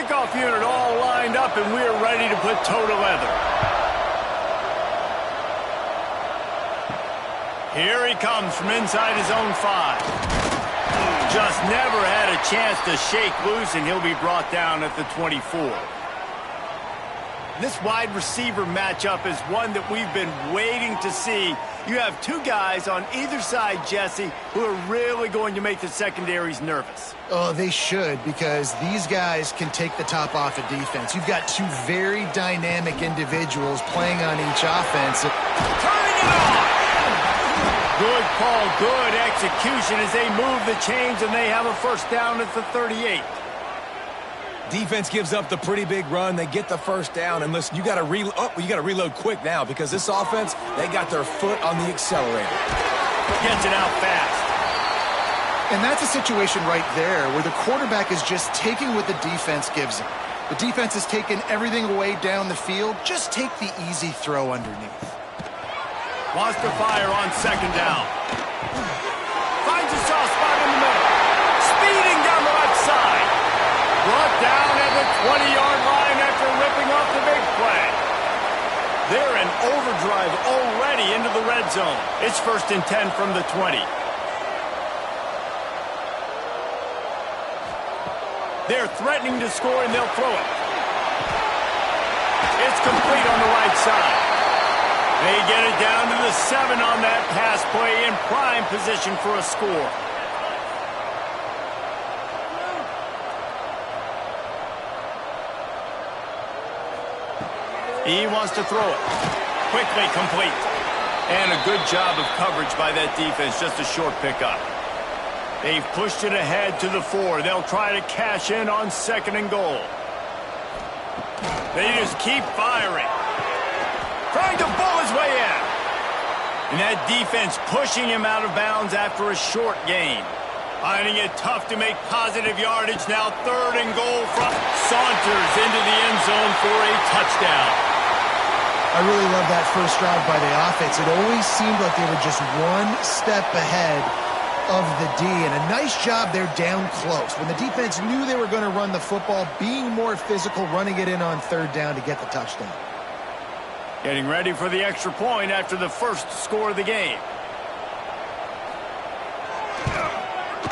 kickoff unit all lined up, and we're ready to put toe to leather. Here he comes from inside his own 5. Just never had a chance to shake loose, and he'll be brought down at the 24. This wide receiver matchup is one that we've been waiting to see. You have two guys on either side, Jesse, who are really going to make the secondaries nervous. Oh, they should, because these guys can take the top off of defense. You've got two very dynamic individuals playing on each offense. Turning it on! Good call, good execution as they move the chains, and they have a first down at the 38. Defense gives up the pretty big run. They get the first down, and listen, you got to reload quick now because this offense, they got their foot on the accelerator. Gets it out fast. And that's a situation right there where the quarterback is just taking what the defense gives him. The defense has taken everything away down the field. Just take the easy throw underneath. Wants to fire on second down. Finds a soft spot in the middle. Speeding down the left side. Brought down at the 20-yard line after ripping off the big play. They're in overdrive already into the red zone. It's 1st and 10 from the 20. They're threatening to score, and they'll throw it. It's complete on the right side. They get it down to the 7 on that pass play in prime position for a score. He wants to throw it. Quickly complete. And a good job of coverage by that defense. Just a short pickup. They've pushed it ahead to the 4. They'll try to cash in on 2nd and goal. They just keep firing. Trying to bull his way in. And that defense pushing him out of bounds after a short gain. Finding it tough to make positive yardage. Now 3rd and goal from Saunters into the end zone for a touchdown. I really love that first drive by the offense. It always seemed like they were just one step ahead of the D, and a nice job there down close. When the defense knew they were going to run the football, being more physical, running it in on 3rd down to get the touchdown. Getting ready for the extra point after the first score of the game.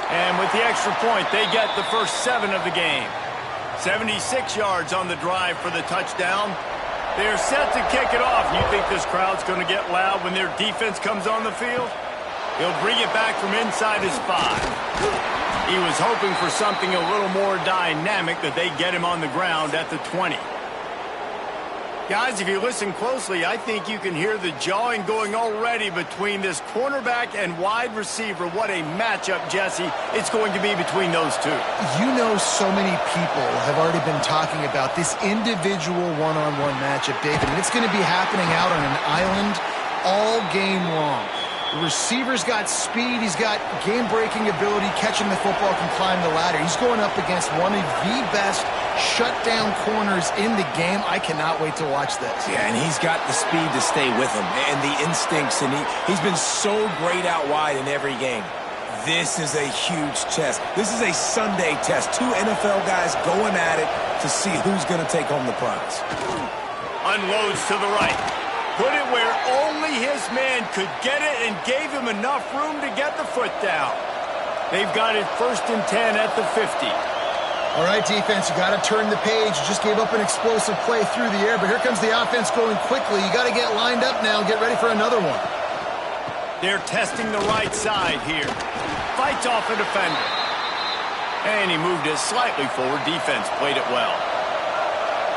And with the extra point, they get the first 7 of the game. 76 yards on the drive for the touchdown. They're set to kick it off. You think this crowd's going to get loud when their defense comes on the field? He'll bring it back from inside his 5. He was hoping for something a little more dynamic, that they get him on the ground at the 20. Guys, if you listen closely, I think you can hear the jawing going already between this cornerback and wide receiver. What a matchup, Jesse, it's going to be between those two. You know, so many people have already been talking about this individual one-on-one matchup, David, and it's going to be happening out on an island all game long. The receiver's got speed, he's got game-breaking ability, catching the football, can climb the ladder. He's going up against one of the best shutdown corners in the game. I cannot wait to watch this. Yeah, and he's got the speed to stay with him and the instincts, and he's been so great out wide in every game. This is a huge test. This is a Sunday test. 2 NFL guys going at it to see who's going to take home the prize. Unloads to the right. Put it where only his man could get it and gave him enough room to get the foot down. They've got it 1st and 10 at the 50. All right, defense, you got to turn the page. You just gave up an explosive play through the air, but here comes the offense going quickly. You got to get lined up now and get ready for another one. They're testing the right side here. Fights off a defender. And he moved it slightly forward. Defense played it well.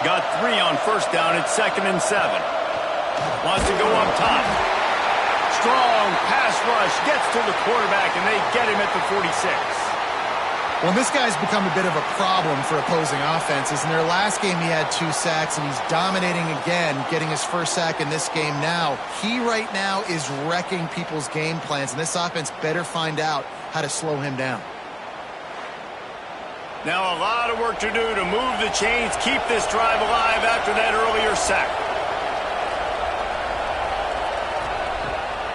Got 3 on 1st down at 2nd and 7. Wants to go up top. Strong pass rush. Gets to the quarterback, and they get him at the 46. Well, this guy's become a bit of a problem for opposing offenses. In their last game, he had 2 sacks, and he's dominating again, getting his first sack in this game now. He right now is wrecking people's game plans, and this offense better find out how to slow him down. Now a lot of work to do to move the chains, keep this drive alive after that earlier sack.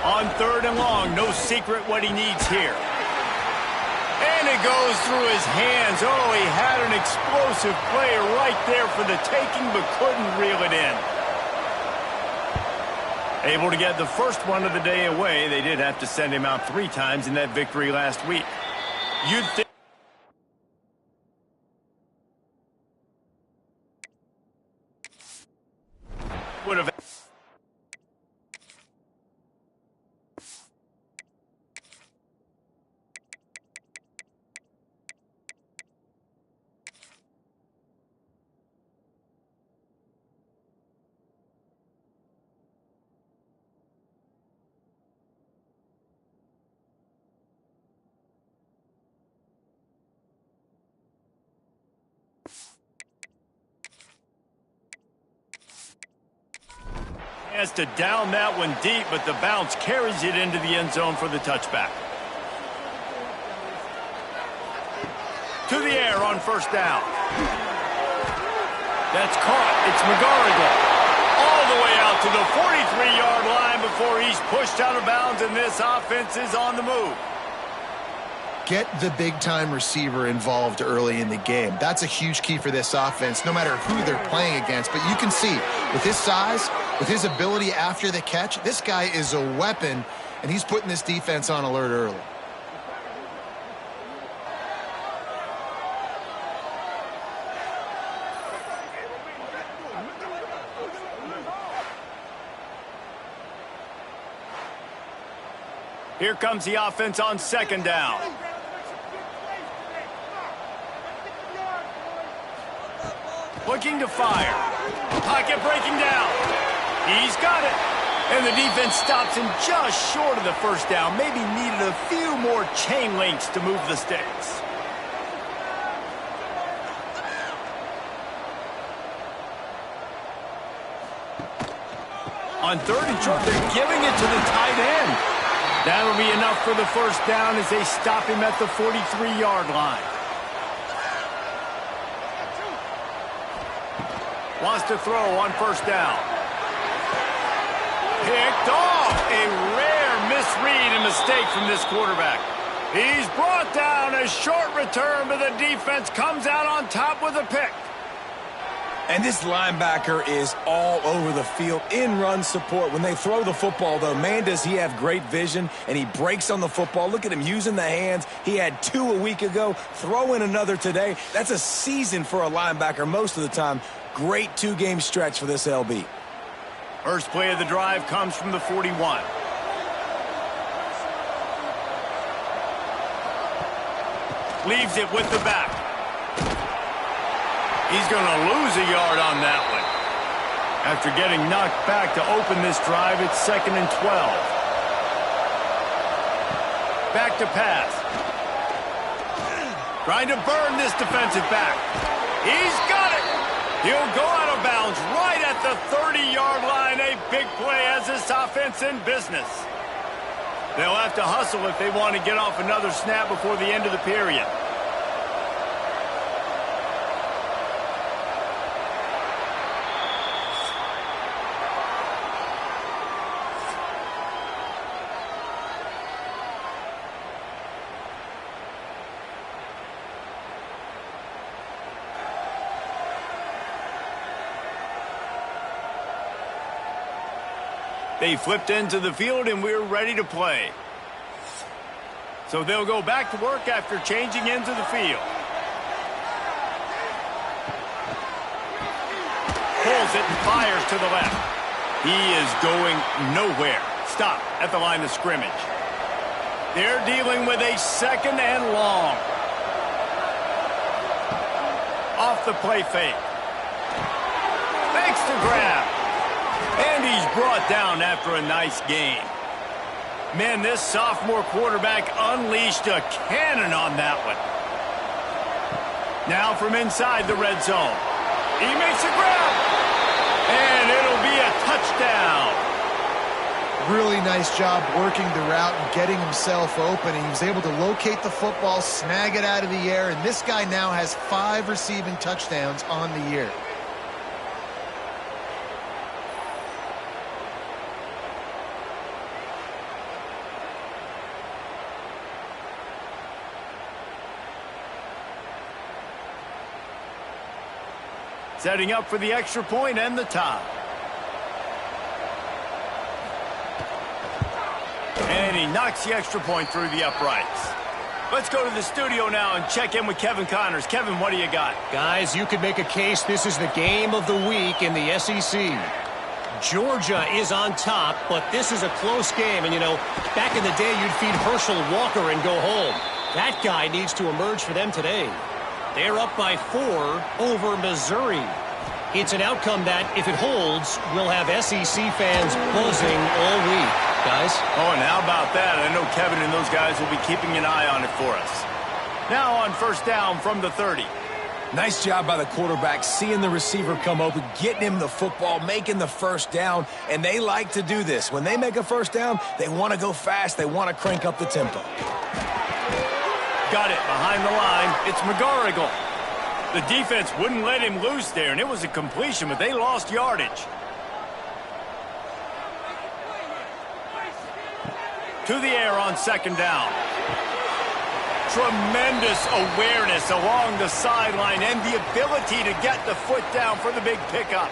On 3rd and long, no secret what he needs here. And it goes through his hands. Oh, he had an explosive play right there for the taking, but couldn't reel it in. Able to get the first one of the day away. They did have to send him out 3 times in that victory last week. You'd think would have. Has to down that one deep, but the bounce carries it into the end zone for the touchback. To the air on first down. That's caught. It's McGarrigle. All the way out to the 43-yard line before he's pushed out of bounds, and this offense is on the move. Get the big-time receiver involved early in the game. That's a huge key for this offense, no matter who they're playing against. But you can see, with his size, with his ability after the catch, this guy is a weapon, and he's putting this defense on alert early. Here comes the offense on second down. Looking to fire. Pocket breaking down. He's got it. And the defense stops him just short of the first down. Maybe needed a few more chain links to move the sticks. On 3rd and short, they're giving it to the tight end. That'll be enough for the first down as they stop him at the 43-yard line. Wants to throw on first down. Picked off. A rare misread and mistake from this quarterback. He's brought down. A short return, but the defense comes out on top with a pick. And this linebacker is all over the field in run support. When they throw the football, though, man, does he have great vision, and he breaks on the football. Look at him using the hands. He had 2 a week ago. Throw in another today. That's a season for a linebacker most of the time. Great 2-game stretch for this LB. First play of the drive comes from the 41. Leaves it with the back. He's going to lose a yard on that one. After getting knocked back to open this drive, it's 2nd and 12. Back to pass. Trying to burn this defensive back. He's got it. He'll go out of bounds right at the 30-yard line. A big play as this offense in business. They'll have to hustle if they want to get off another snap before the end of the period. They flipped into the field, and we're ready to play. So they'll go back to work after changing into the field. Pulls it and fires to the left. He is going nowhere. Stop at the line of scrimmage. They're dealing with a 2nd and long. Off the play fake. Fakes to grab. And he's brought down after a nice gain. Man, this sophomore quarterback unleashed a cannon on that one. Now from inside the red zone. He makes a grab. And it'll be a touchdown. Really nice job working the route and getting himself open. He was able to locate the football, snag it out of the air, and this guy now has 5 receiving touchdowns on the year. Setting up for the extra point and the tie. And he knocks the extra point through the uprights. Let's go to the studio now and check in with Kevin Connors. Kevin, what do you got? Guys, you could make a case this is the game of the week in the SEC. Georgia is on top, but this is a close game. And, you know, back in the day, you'd feed Herschel Walker and go home. That guy needs to emerge for them today. They're up by 4 over Missouri. It's an outcome that, if it holds, will have SEC fans buzzing all week. Guys? Oh, and how about that? I know Kevin and those guys will be keeping an eye on it for us. Now on first down from the 30. Nice job by the quarterback, seeing the receiver come open, getting him the football, making the first down, and they like to do this. When they make a first down, they want to go fast. They want to crank up the tempo. Got it behind the line. It's McGarrigle. The defense wouldn't let him loose there, and it was a completion, but they lost yardage. To the air on second down. Tremendous awareness along the sideline and the ability to get the foot down for the big pickup.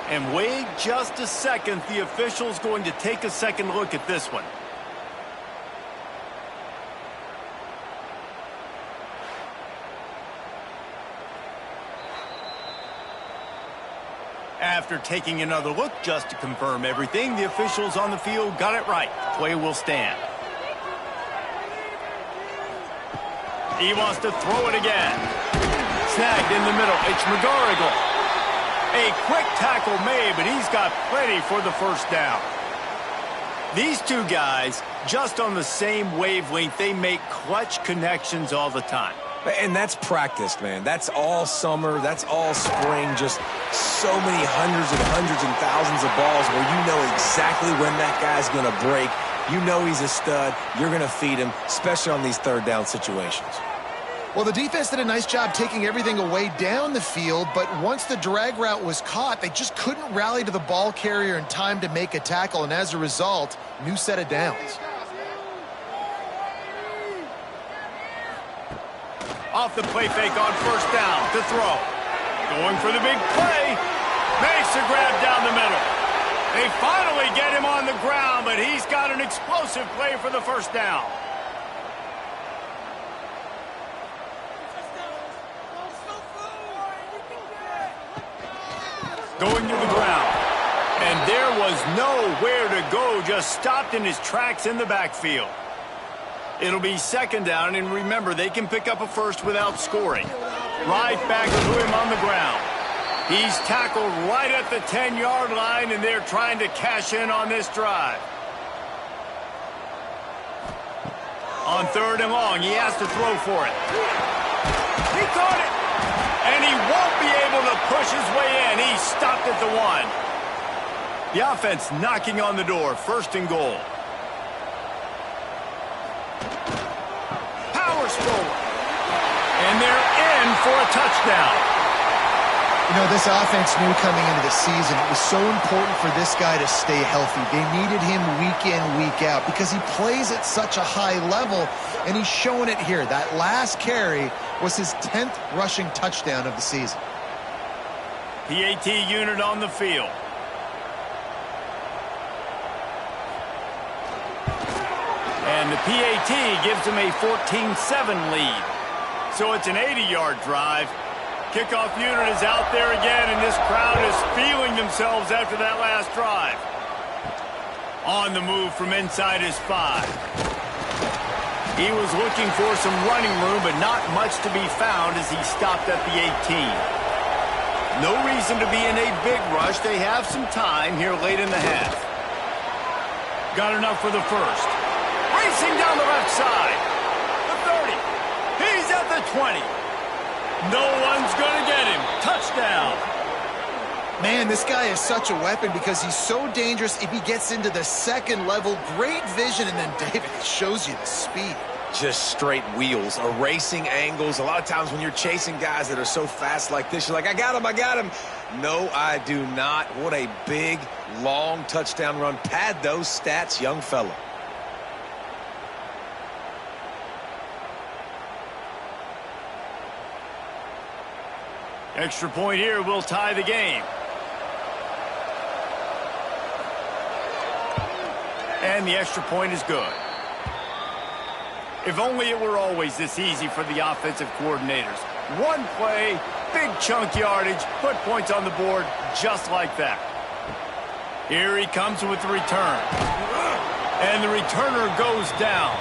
And wait just a second. The official's going to take a second look at this one. After taking another look just to confirm everything, the officials on the field got it right. Play will stand. He wants to throw it again. Snagged in the middle. It's McGarrigle. A quick tackle made, but he's got plenty for the first down. These two guys, just on the same wavelength, they make clutch connections all the time. And that's practice, man. That's all summer. That's all spring. Just so many hundreds and thousands of balls where you know exactly when that guy's going to break. You know he's a stud. You're going to feed him, especially on these third down situations. Well, the defense did a nice job taking everything away down the field, but once the drag route was caught, they just couldn't rally to the ball carrier in time to make a tackle, and as a result, new set of downs. Off the play fake on first down to throw. Going for the big play. Makes a grab down the middle. They finally get him on the ground, but he's got an explosive play for the first down. Going to the ground. And there was nowhere to go, just stopped in his tracks in the backfield. It'll be second down, and remember, they can pick up a first without scoring. Right back to him on the ground. He's tackled right at the 10-yard line, and they're trying to cash in on this drive. On third and long, he has to throw for it. He caught it, and he won't be able to push his way in. He stopped at the 1. The offense knocking on the door, first and goal. Forward. And they're in for a touchdown. You know, this offense knew coming into the season it was so important for this guy to stay healthy. They needed him week in, week out because he plays at such a high level, and he's showing it here. That last carry was his 10th rushing touchdown of the season. PAT unit on the field. And the PAT gives them a 14-7 lead. So it's an 80-yard drive. Kickoff unit is out there again, and this crowd is feeling themselves after that last drive. On the move from inside his 5. He was looking for some running room, but not much to be found as he stopped at the 18. No reason to be in a big rush. They have some time here late in the half. Got enough for the first. Racing down the left side. The 30. He's at the 20. No one's going to get him. Touchdown. Man, this guy is such a weapon because he's so dangerous if he gets into the second level. Great vision, and then David shows you the speed. Just straight wheels, erasing angles. A lot of times when you're chasing guys that are so fast like this, you're like, I got him. No, I do not. What a big, long touchdown run. Pad those stats, young fella. Extra point here will tie the game. And the extra point is good. If only it were always this easy for the offensive coordinators. One play, big chunk yardage, put points on the board just like that. Here he comes with the return. And the returner goes down.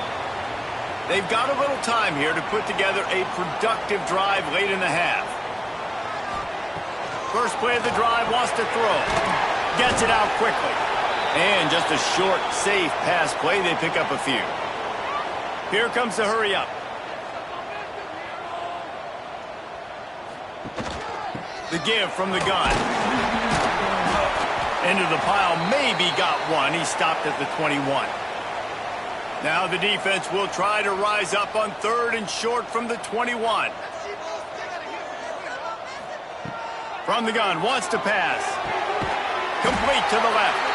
They've got a little time here to put together a productive drive late in the half. First play of the drive, wants to throw. Gets it out quickly. And just a short, safe pass play, they pick up a few. Here comes the hurry up. The give from the gun. Into the pile, maybe got one. He stopped at the 21. Now the defense will try to rise up on 3rd and short from the 21. From the gun, wants to pass. Complete to the left.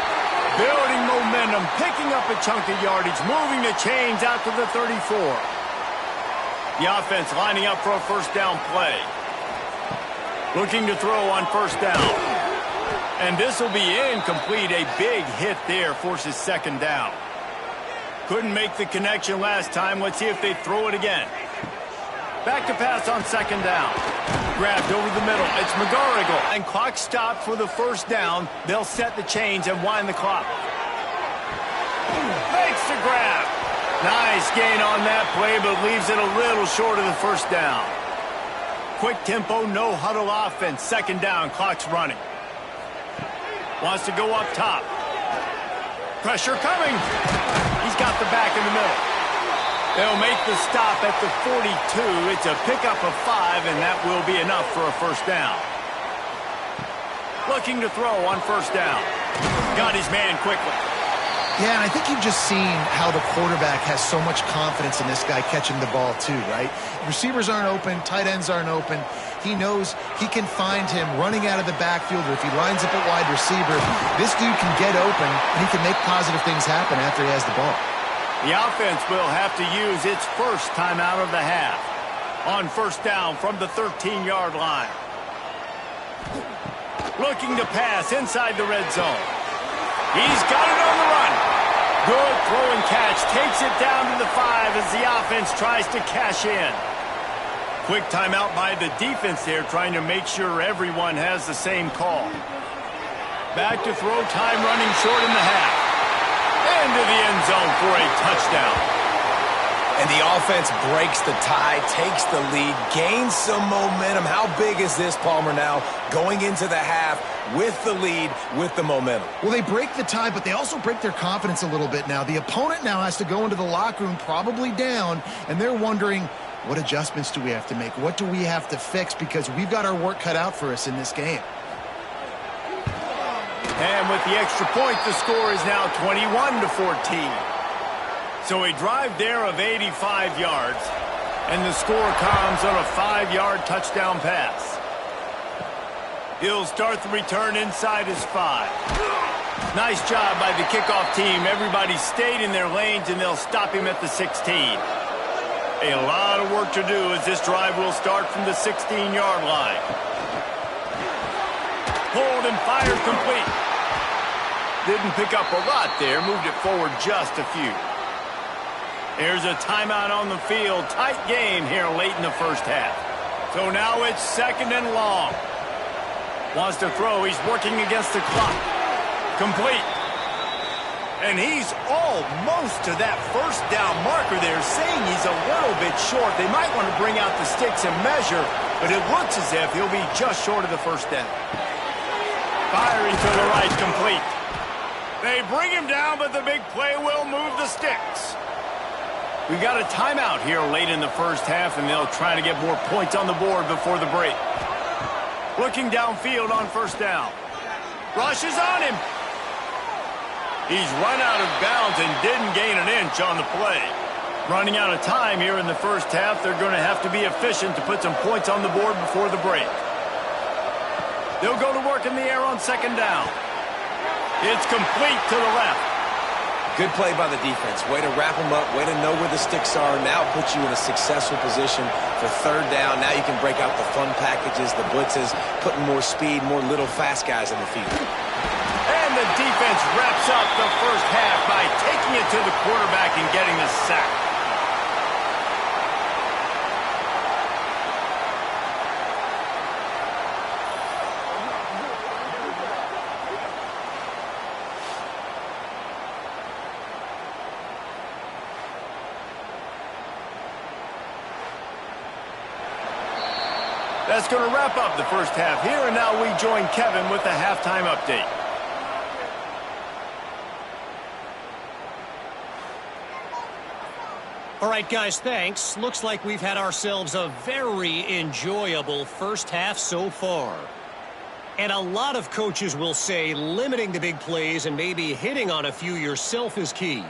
Building momentum, picking up a chunk of yardage, moving the chains out to the 34. The offense lining up for a first down play. Looking to throw on first down. And this will be incomplete. A big hit there forces second down. Couldn't make the connection last time. Let's see if they throw it again. Back to pass on second down. Grabbed over the middle. It's McGarrigle. And clock stopped for the first down. They'll set the chains and wind the clock. Makes the grab. Nice gain on that play, but leaves it a little short of the first down. Quick tempo, no huddle offense. Second down, clock's running. Wants to go up top. Pressure coming. He's got the back in the middle. They'll make the stop at the 42. It's a pickup of 5, and that will be enough for a first down. Looking to throw on first down. Got his man quickly. Yeah, and I think you've just seen how the quarterback has so much confidence in this guy catching the ball too, right? Receivers aren't open, tight ends aren't open. He knows he can find him running out of the backfield, or if he lines up at wide receiver, this dude can get open, and he can make positive things happen after he has the ball. The offense will have to use its first timeout of the half. On first down from the 13-yard line. Looking to pass inside the red zone. He's got it on the run. Good throw and catch. Takes it down to the 5 as the offense tries to cash in. Quick timeout by the defense there, trying to make sure everyone has the same call. Back to throw time, running short in the half. Into the end zone for a touchdown. And the offense breaks the tie, takes the lead, gains some momentum. How big is this, Palmer, now going into the half with the lead, with the momentum? Well, they break the tie, but they also break their confidence a little bit now. The opponent now has to go into the locker room probably down, and they're wondering, what adjustments do we have to make? What do we have to fix? Because we've got our work cut out for us in this game. And with the extra point, the score is now 21-14. So a drive there of 85 yards, and the score comes on a 5-yard touchdown pass. He'll start the return inside his 5. Nice job by the kickoff team. Everybody stayed in their lanes, and they'll stop him at the 16. A lot of work to do as this drive will start from the 16-yard line. Pulled and fired complete. Didn't pick up a lot there. Moved it forward just a few. There's a timeout on the field. Tight game here late in the first half. So now it's second and long. Wants to throw. He's working against the clock. Complete. And he's almost to that first down marker there, saying he's a little bit short. They might want to bring out the sticks and measure, but it looks as if he'll be just short of the first down. Firing to the right, complete. They bring him down, but the big play will move the sticks. We got a timeout here late in the first half, and they'll try to get more points on the board before the break. Looking downfield on first down. Rushes on him. He's run out of bounds and didn't gain an inch on the play. Running out of time here in the first half. They're going to have to be efficient to put some points on the board before the break. They'll go to work in the air on second down. It's complete to the left. Good play by the defense. Way to wrap them up. Way to know where the sticks are. Now puts you in a successful position for third down. Now you can break out the fun packages, the blitzes, putting more speed, more little fast guys in the field. And the defense wraps up the first half by taking it to the quarterback and getting the sack. That's going to wrap up the first half here, and now we join Kevin with the halftime update. All right, guys, thanks. Looks like we've had ourselves a very enjoyable first half so far. And a lot of coaches will say limiting the big plays and maybe hitting on a few yourself is key.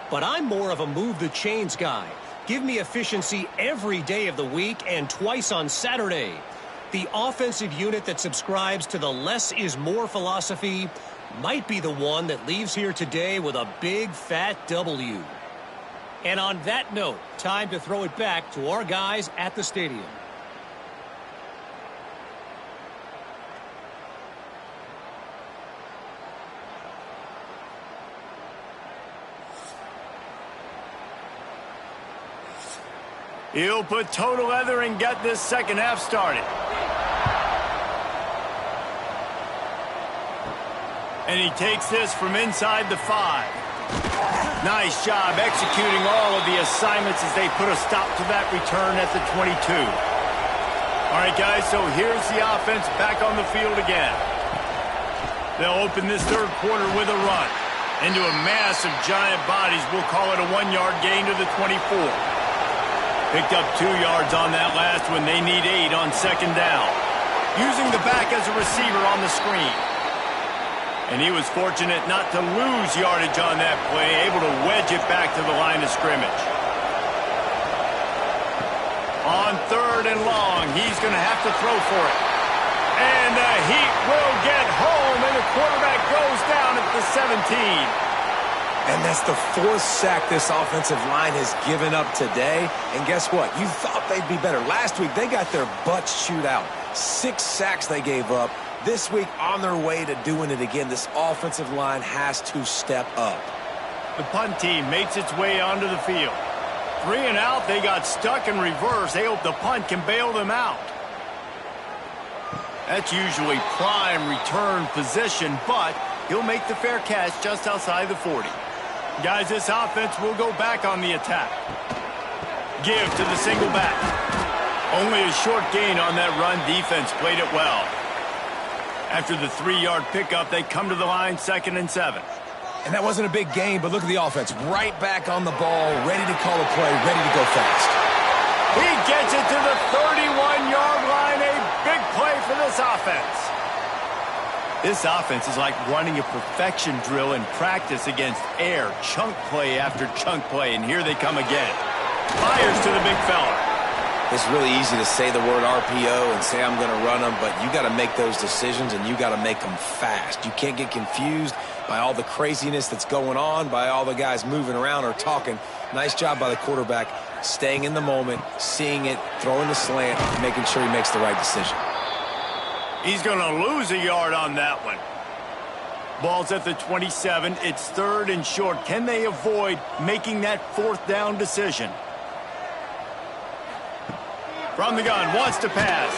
But I'm more of a move the chains guy. Give me efficiency every day of the week and twice on Saturday. The offensive unit that subscribes to the less is more philosophy might be the one that leaves here today with a big fat W. And on that note, time to throw it back to our guys at the stadium. He'll put total leather and get this second half started. And he takes this from inside the 5. Nice job executing all of the assignments as they put a stop to that return at the 22. All right, guys, so here's the offense back on the field again. They'll open this third quarter with a run. Into a mass of giant bodies. We'll call it a 1-yard gain to the 24. Picked up 2 yards on that last one. They need 8 on second down. Using the back as a receiver on the screen. And he was fortunate not to lose yardage on that play, able to wedge it back to the line of scrimmage. On third and long, he's going to have to throw for it. And the Heat will get home, and the quarterback goes down at the 17. And that's the 4th sack this offensive line has given up today. And guess what? You thought they'd be better. Last week, they got their butts chewed out. 6 sacks they gave up. This week, on their way to doing it again, this offensive line has to step up. The punt team makes its way onto the field. 3 and out, they got stuck in reverse. They hope the punt can bail them out. That's usually prime return position, but he'll make the fair catch just outside the 40. Guys, this offense will go back on the attack. Give to the single back. Only a short gain on that run. Defense played it well. After the 3-yard pickup, they come to the line, 2nd and 7. And that wasn't a big gain, but look at the offense. Right back on the ball, ready to call a play, ready to go fast. He gets it to the 31-yard line. A big play for this offense. This offense is like running a perfection drill in practice against air. Chunk play after chunk play, and here they come again. Fires to the big fella. It's really easy to say the word RPO and say I'm going to run them, but you got to make those decisions and you got to make them fast. You can't get confused by all the craziness that's going on, by all the guys moving around or talking. Nice job by the quarterback, staying in the moment, seeing it, throwing the slant, making sure he makes the right decision. He's going to lose a yard on that one. Ball's at the 27. It's 3rd and short. Can they avoid making that 4th down decision? From the gun, wants to pass.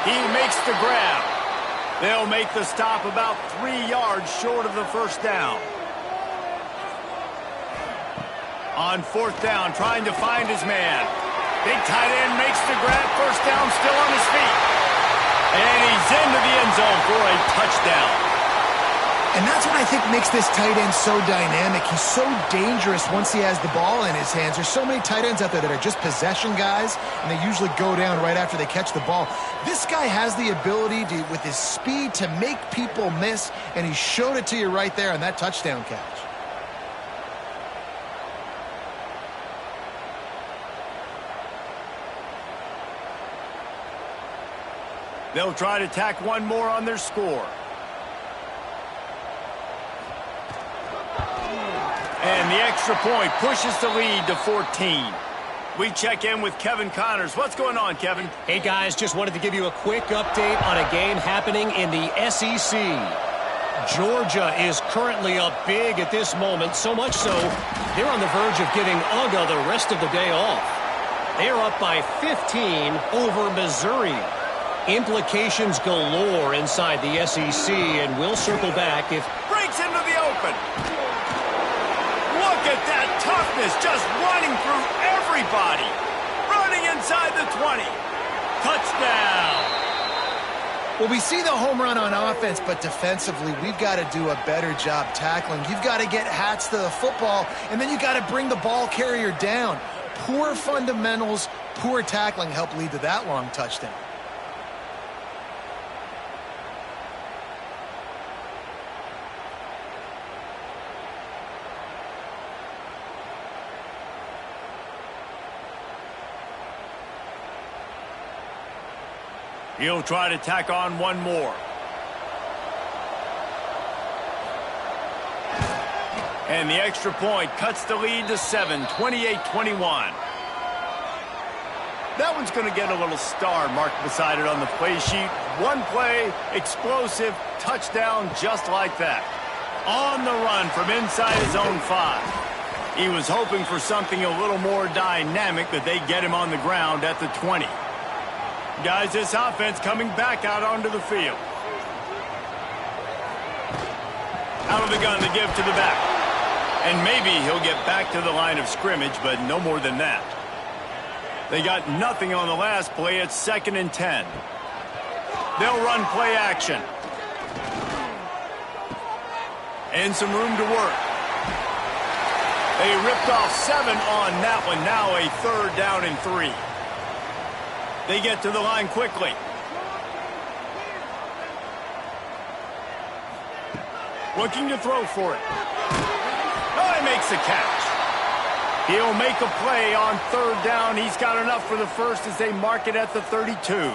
He makes the grab. They'll make the stop about 3 yards short of the first down. On 4th down, trying to find his man. Big tight end makes the grab. First down, still on his feet. And he's into the end zone for a touchdown. And that's what I think makes this tight end so dynamic. He's so dangerous once he has the ball in his hands. There's so many tight ends out there that are just possession guys, and they usually go down right after they catch the ball. This guy has the ability to, with his speed, to make people miss, and he showed it to you right there on that touchdown catch. They'll try to tack one more on their score. And the extra point pushes the lead to 14. We check in with Kevin Connors. What's going on, Kevin? Hey, guys, just wanted to give you a quick update on a game happening in the SEC. Georgia is currently up big at this moment, so much so they're on the verge of giving UGA the rest of the day off. They are up by 15 over Missouri. Implications galore inside the SEC, and we'll circle back if... Breaks into the open. Look at that toughness, just running through everybody. Running inside the 20. Touchdown. Well, we see the home run on offense, but defensively, we've got to do a better job tackling. You've got to get hats to the football, and then you got to bring the ball carrier down. Poor fundamentals, poor tackling helped lead to that long touchdown. He'll try to tack on one more. And the extra point cuts the lead to 7, 28-21. That one's going to get a little star marked beside it on the play sheet. One play, explosive, touchdown just like that. On the run from inside his own 5. He was hoping for something a little more dynamic, but they get him on the ground at the 20. Guys, this offense coming back out onto the field. Out of the gun to give to the back. And maybe he'll get back to the line of scrimmage, but no more than that. They got nothing on the last play. It's 2nd and 10. They'll run play action. And some room to work. They ripped off 7 on that one. Now a 3rd down and 3. They get to the line quickly. Looking to throw for it. Oh, he makes the catch. He'll make a play on 3rd down. He's got enough for the first as they mark it at the 32.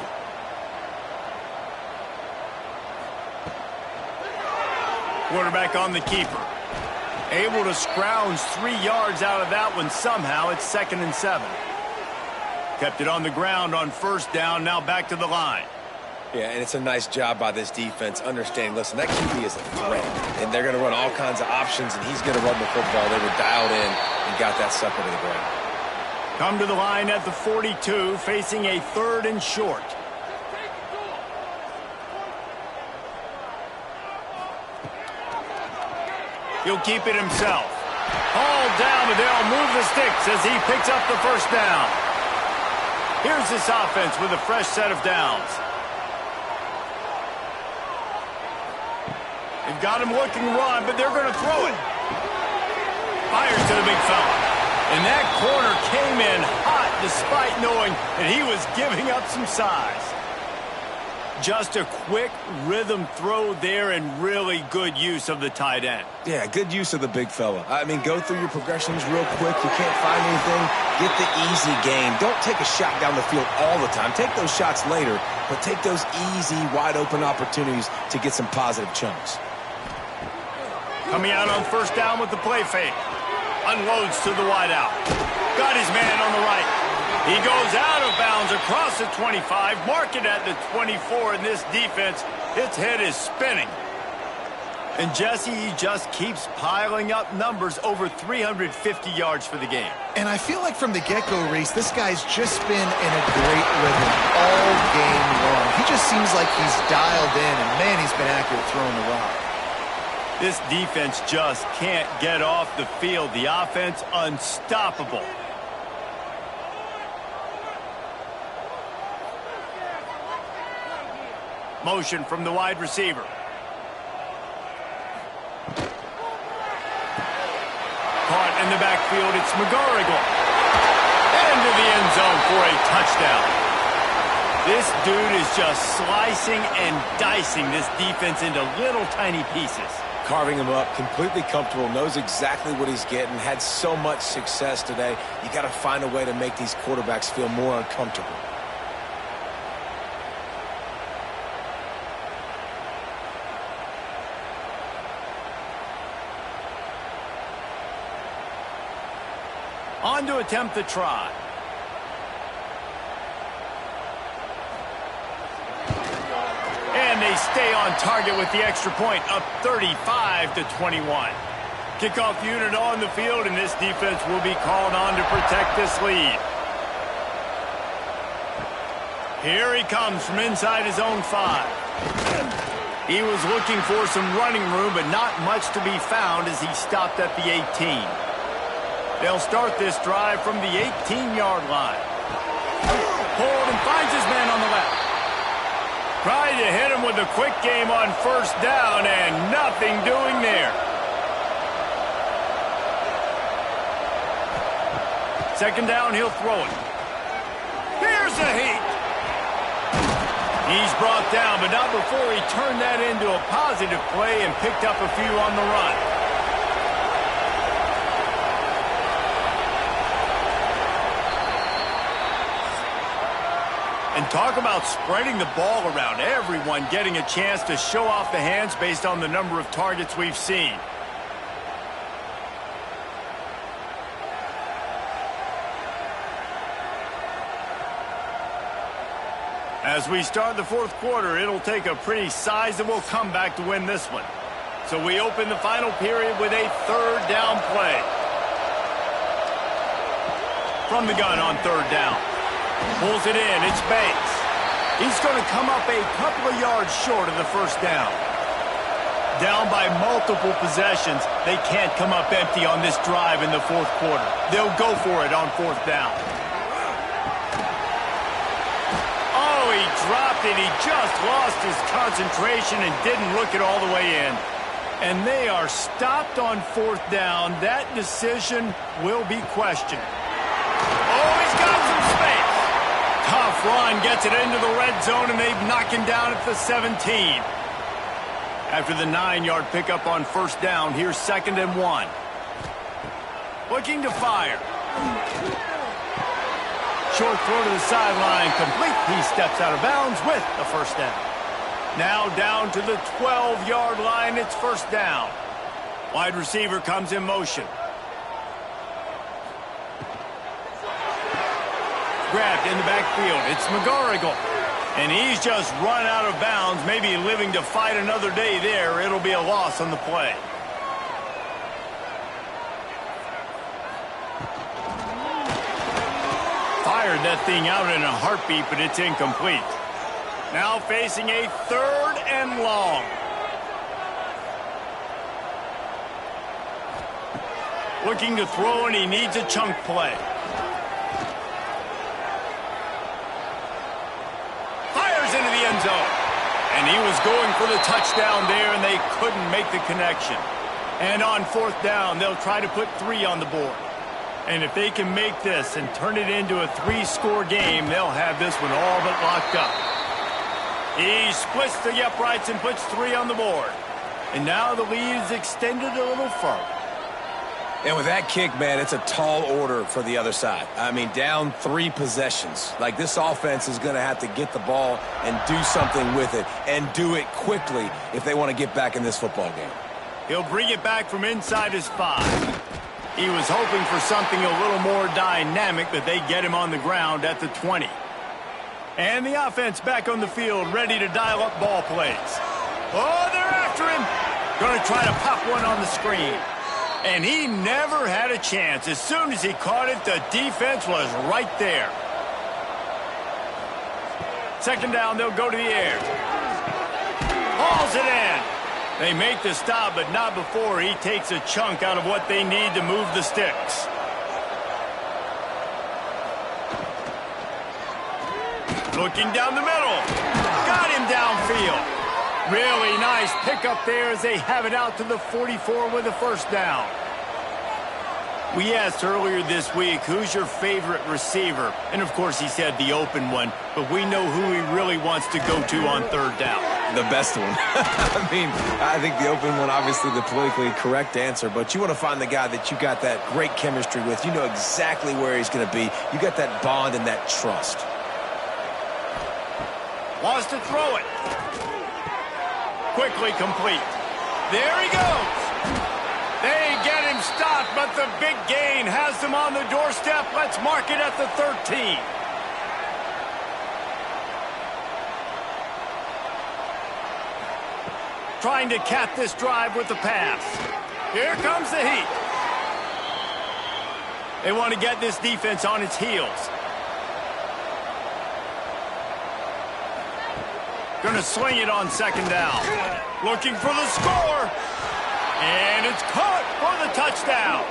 Quarterback on the keeper. Able to scrounge 3 yards out of that one somehow. It's 2nd and 7. Kept it on the ground on 1st down, now back to the line. Yeah, and it's a nice job by this defense understanding, listen, that QB is a threat, and they're going to run all kinds of options, and he's going to run the football. They were dialed in and got that sucker to the ground. Come to the line at the 42, facing a 3rd and short. He'll keep it himself. Hauled down, but they'll move the sticks as he picks up the 1st down. Here's this offense with a fresh set of downs. They've got him looking run, but they're going to throw it. Fires to the big fella. And that corner came in hot despite knowing that he was giving up some size. Just a quick rhythm throw there and really good use of the tight end. Yeah, good use of the big fella. I mean, go through your progressions real quick. You can't find anything. Get the easy gain. Don't take a shot down the field all the time. Take those shots later, but take those easy, wide-open opportunities to get some positive chunks. Coming out on 1st down with the play fake. Unloads to the wideout. Got his man on the right. He goes out of bounds across the 25, mark it at the 24, and this defense, its head is spinning. And Jesse, he just keeps piling up numbers, over 350 yards for the game. And I feel like from the get-go, Reese, this guy's just been in a great rhythm all game long. He just seems like he's dialed in, and man, he's been accurate throwing the rock. This defense just can't get off the field. The offense, unstoppable. Motion from the wide receiver. Caught in the backfield, it's McGarrigle. Into the end zone for a touchdown. This dude is just slicing and dicing this defense into little tiny pieces. Carving him up, completely comfortable, knows exactly what he's getting, had so much success today. You got to find a way to make these quarterbacks feel more uncomfortable. On to attempt the try. And they stay on target with the extra point, up 35-21. Kickoff unit on the field, and this defense will be called on to protect this lead. Here he comes from inside his own 5. He was looking for some running room, but not much to be found as he stopped at the 18. They'll start this drive from the 18-yard line. Hold and finds his man on the left. Tried to hit him with a quick game on first down, and nothing doing there. Second down, he'll throw it. Here's a heat. He's brought down, but not before he turned that into a positive play and picked up a few on the run. And talk about spreading the ball around. Everyone getting a chance to show off the hands based on the number of targets we've seen. As we start the fourth quarter, it'll take a pretty sizable comeback to win this one. So we open the final period with a third down play. From the gun on third down. Pulls it in, it's Banks. He's going to come up a couple of yards short of the first down. Down by multiple possessions, they can't come up empty on this drive in the fourth quarter. They'll go for it on fourth down. Oh, he dropped it. He just lost his concentration and didn't look it all the way in. And they are stopped on fourth down. That decision will be questioned. Oh, he's got some space. Tough run, gets it into the red zone, and they knock him down at the 17. After the 9-yard pickup on first down, here's 2nd and 1. Looking to fire. Short throw to the sideline, complete. He steps out of bounds with the first down. Now down to the 12-yard line, it's first down. Wide receiver comes in motion. Grabbed in the backfield. It's McGarrigle. And he's just run out of bounds, maybe living to fight another day there. It'll be a loss on the play. Fired that thing out in a heartbeat, but it's incomplete. Now facing a 3rd and long. Looking to throw, and he needs a chunk play. Into the end zone. And he was going for the touchdown there, and they couldn't make the connection. And on fourth down, they'll try to put 3 on the board. And if they can make this and turn it into a 3-score game, they'll have this one all but locked up. He splits the uprights and puts 3 on the board. And now the lead is extended a little further. And with that kick, man, it's a tall order for the other side. I mean, down 3 possessions. Like, this offense is going to have to get the ball and do something with it, and do it quickly if they want to get back in this football game. He'll bring it back from inside his 5. He was hoping for something a little more dynamic, but they get him on the ground at the 20. And the offense back on the field, ready to dial up ball plays. Oh, they're after him. Going to try to pop one on the screen. And he never had a chance. As soon as he caught it, the defense was right there. 2nd down, they'll go to the air. Hauls it in. They make the stop, but not before he takes a chunk out of what they need to move the sticks. Looking down the middle. Got him downfield. Really nice pickup there as they have it out to the 44 with a first down. We asked earlier this week, who's your favorite receiver? And, of course, he said the open one, but we know who he really wants to go to on third down. The best one. I mean, I think the open one, obviously the politically correct answer, but you want to find the guy that you got that great chemistry with. You know exactly where he's going to be. You got that bond and that trust. Wants to throw it. Quickly complete. There he goes. They get him stop, but the big gain has them on the doorstep. Let's mark it at the 13. Trying to cap this drive with the pass. Here comes the heat. They want to get this defense on its heels. Going to swing it on second down. Looking for the score. And it's caught for the touchdown.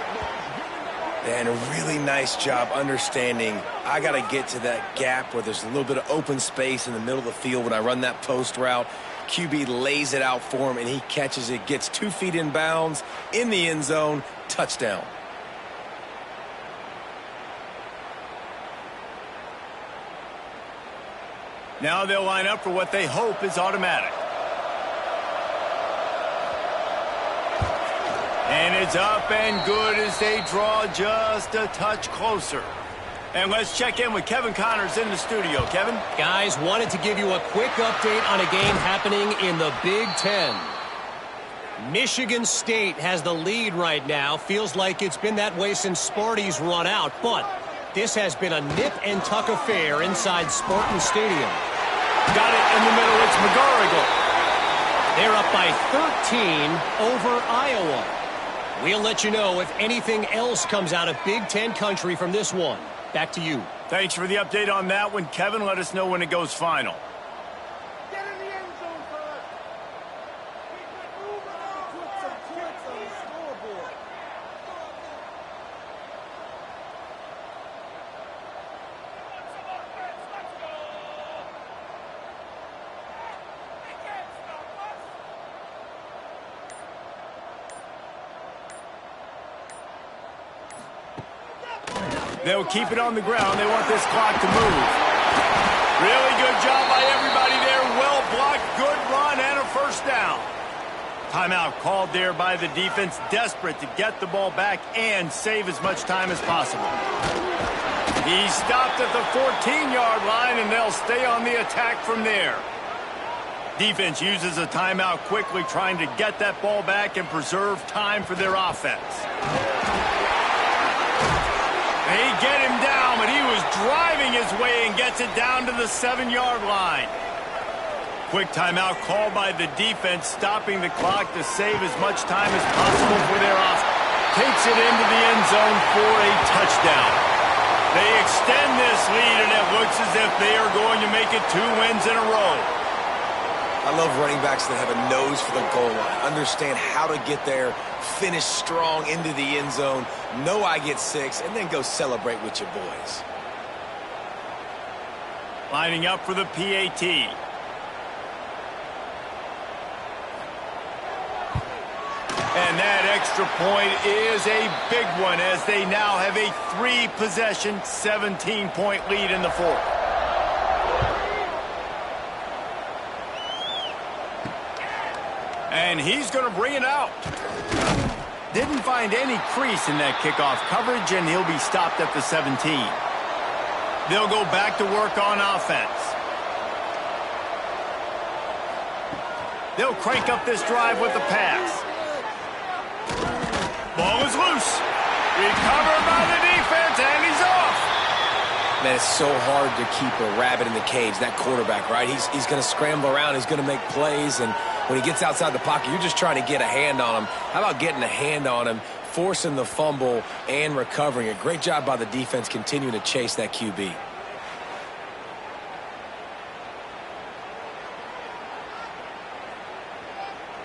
And a really nice job understanding I got to get to that gap where there's a little bit of open space in the middle of the field when I run that post route. QB lays it out for him, and he catches it, gets 2 feet in bounds, in the end zone, touchdown. Now they'll line up for what they hope is automatic. And it's up and good as they draw just a touch closer. And let's check in with Kevin Connors in the studio. Kevin? Guys, wanted to give you a quick update on a game happening in the Big Ten. Michigan State has the lead right now. Feels like it's been that way since Sparty's run out. But this has been a nip-and-tuck affair inside Spartan Stadium. Got it in the middle. It's McGarrigle. They're up by 13 over Iowa. We'll let you know if anything else comes out of Big Ten country from this one. Back to you. Thanks for the update on that one, Kevin. Let us know when it goes final. Get in the end zone, fellas. Move on. Put some points on the scoreboard. They'll keep it on the ground. They want this clock to move. Really good job by everybody there. Well blocked, good run, and a first down. Timeout called there by the defense, desperate to get the ball back and save as much time as possible. He stopped at the 14-yard line, and they'll stay on the attack from there. Defense uses a timeout quickly, trying to get that ball back and preserve time for their offense. They get him down, but he was driving his way and gets it down to the 7-yard line. Quick timeout called by the defense, stopping the clock to save as much time as possible for their offense. Takes it into the end zone for a touchdown. They extend this lead, and it looks as if they are going to make it 2 wins in a row. I love running backs that have a nose for the goal line, understand how to get there, finish strong into the end zone, know I get 6, and then go celebrate with your boys. Lining up for the PAT. And that extra point is a big one as they now have a 3-possession, 17-point lead in the fourth. And he's going to bring it out. Didn't find any crease in that kickoff coverage, and he'll be stopped at the 17. They'll go back to work on offense. They'll crank up this drive with the pass. Ball is loose. Recovered by the defense, and he's off. Man, it's so hard to keep a rabbit in the cage, that quarterback, right? He's going to scramble around. He's going to make plays, and when he gets outside the pocket, you're just trying to get a hand on him. How about getting a hand on him, forcing the fumble, and recovering it? Great job by the defense continuing to chase that QB.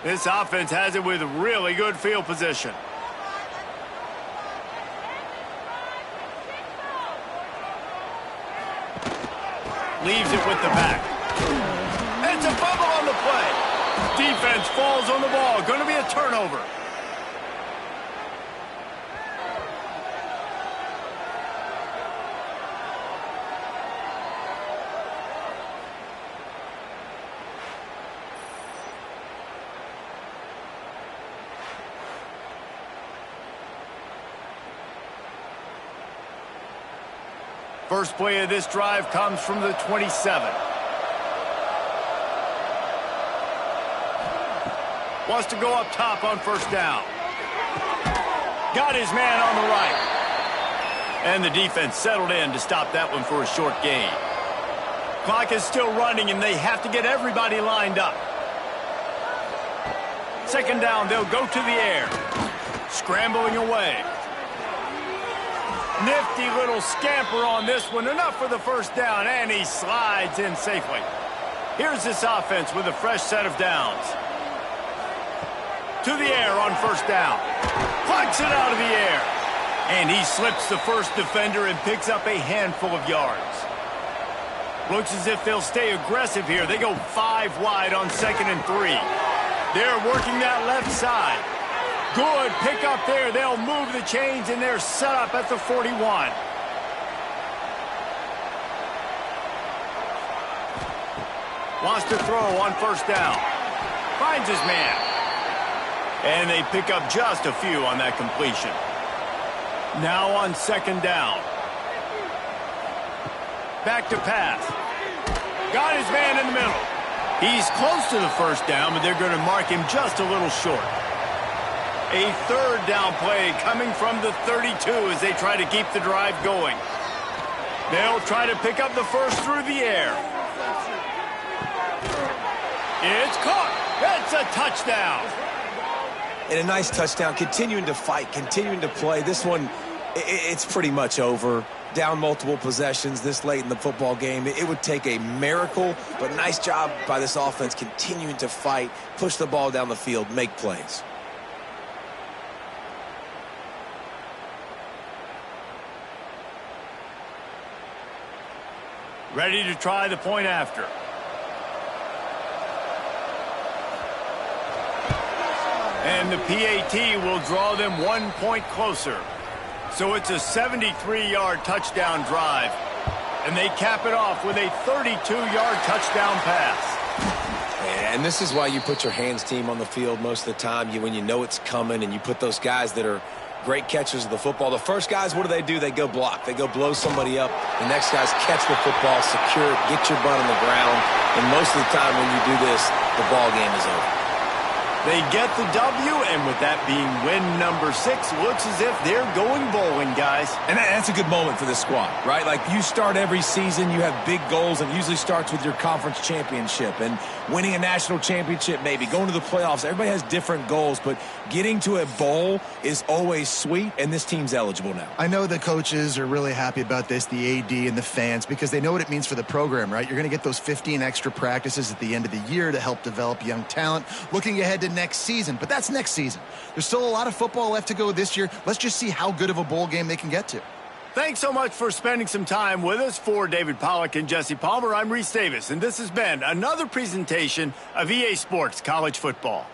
This offense has it with really good field position. Leaves it with the back. It's a fumble on the play. Defense falls on the ball. Going to be a turnover. First play of this drive comes from the 27. Wants to go up top on first down. Got his man on the right. And the defense settled in to stop that one for a short gain. Clock is still running, and they have to get everybody lined up. Second down, they'll go to the air. Scrambling away. Nifty little scamper on this one. Enough for the first down, and he slides in safely. Here's this offense with a fresh set of downs. To the air on first down. Plucks it out of the air. And he slips the first defender and picks up a handful of yards. Looks as if they'll stay aggressive here. They go 5 wide on 2nd and 3. They're working that left side. Good pick up there. They'll move the chains, and they're set up at the 41. Wants to throw on first down. Finds his man. And they pick up just a few on that completion. Now on 2nd down. Back to pass. Got his man in the middle. He's close to the first down, but they're going to mark him just a little short. A 3rd down play coming from the 32 as they try to keep the drive going. They'll try to pick up the first through the air. It's caught. That's a touchdown. And a nice touchdown, continuing to fight, continuing to play. This one, it's pretty much over. Down multiple possessions this late in the football game. It would take a miracle, but nice job by this offense continuing to fight, push the ball down the field, make plays. Ready to try the point after. And the PAT will draw them 1 point closer. So it's a 73-yard touchdown drive. And they cap it off with a 32-yard touchdown pass. And this is why you put your hands team on the field most of the time. When you know it's coming, and you put those guys that are great catchers of the football. The first guys, what do? They go block. They go blow somebody up. The next guys catch the football, secure it, get your butt on the ground. And most of the time when you do this, the ball game is over. They get the W, and with that being win number 6, looks as if they're going bowling, guys. And that's a good moment for this squad, right? Like, you start every season, you have big goals, and it usually starts with your conference championship and winning a national championship, maybe going to the playoffs. Everybody has different goals, but getting to a bowl is always sweet, and this team's eligible now. I know the coaches are really happy about this, the AD and the fans, because they know what it means for the program, right? You're going to get those 15 extra practices at the end of the year to help develop young talent. Looking ahead to next season, but that's next season. There's still a lot of football left to go this year. Let's just see how good of a bowl game they can get to. Thanks so much for spending some time with us. For David Pollack and Jesse Palmer, I'm Reese Davis, and this has been another presentation of EA Sports College Football.